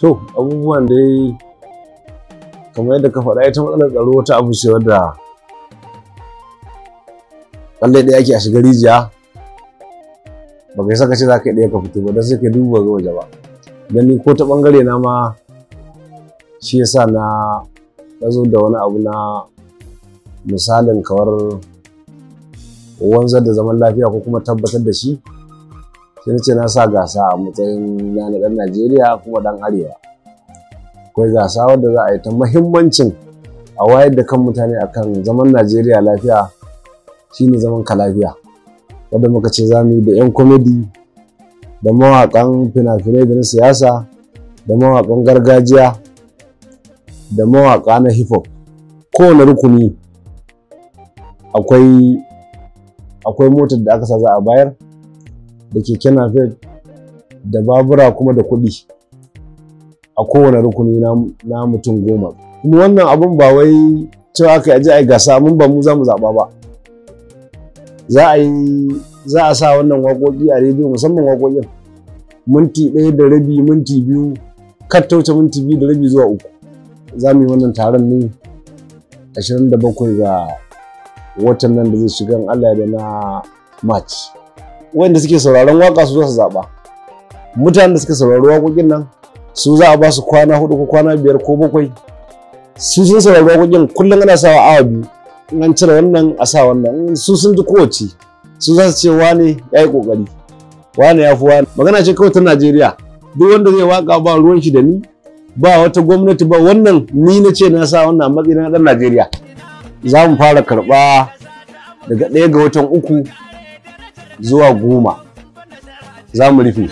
To abubuwan dai kamar yadda ka faɗa ita matsalar tsaro wata abu ce wadda lallai ɗaya ake a shiga rijiya ba kai saka ce za ka yi ɗaya ka fito ba don sai ka duba ga waje ba. Don ni ko ta ɓangare na ma shi yasa na zo da wani abu na misalin kawar wanzar da zaman lafiya ko kuma tabbatar da shi. Sai nace na sa gasa a matsayin na ɗan Najeriya kuma ɗan Arewa. Akwai gasa wadda za a yi ta muhimmancin a wayar da kan mutane akan zaman Najeriya lafiya shine zaman ka lafiya. Wadda muka ce za mu yi da 'yan komedi, da mawaƙan fina-finai da na siyasa, da mawaƙan gargajiya, da mawaƙa na hip hop. Kowane rukuni akwai motar da aka sa za a bayar, da keke napep, da babura kuma da kuɗi a kowane rukuni na mutum 10. Kuma wannan abun ba wai cewa aka yi a yi gasa mun ba mu za mu zaɓa ba. Za a sa wannan waƙoƙi a rediyo, musamman waƙoƙin minti 1 da rabi, minti 2, kar ta wuce minti 2 da rabi zuwa 3. Za mu yi wannan taron ne 27 ga watan nan da zai shiga in Allah ya da na March. Wanda suke sauraron waka su za su zaɓa. Mutanen da suka saurari waƙoƙin nan su za a ba su kwana 4 ko kwana 5 ko 7. Su sun saurari waƙoƙin kullum ana sawa awa 2. In an cire wannan a sa wannan. Su sun ji kowace. Su za su ce wane ya yi ƙoƙari, wane ya fi wane. Magana ce kawai ta Najeriya. Duk wanda zai waka ba ruwan shi da ni, ba wata gwamnati ba, wannan ni na ce na sa wannan a matsayin na ɗan Najeriya. Za mu fara karɓa daga 1 ga watan 3 zuwa 10 za mu rufe.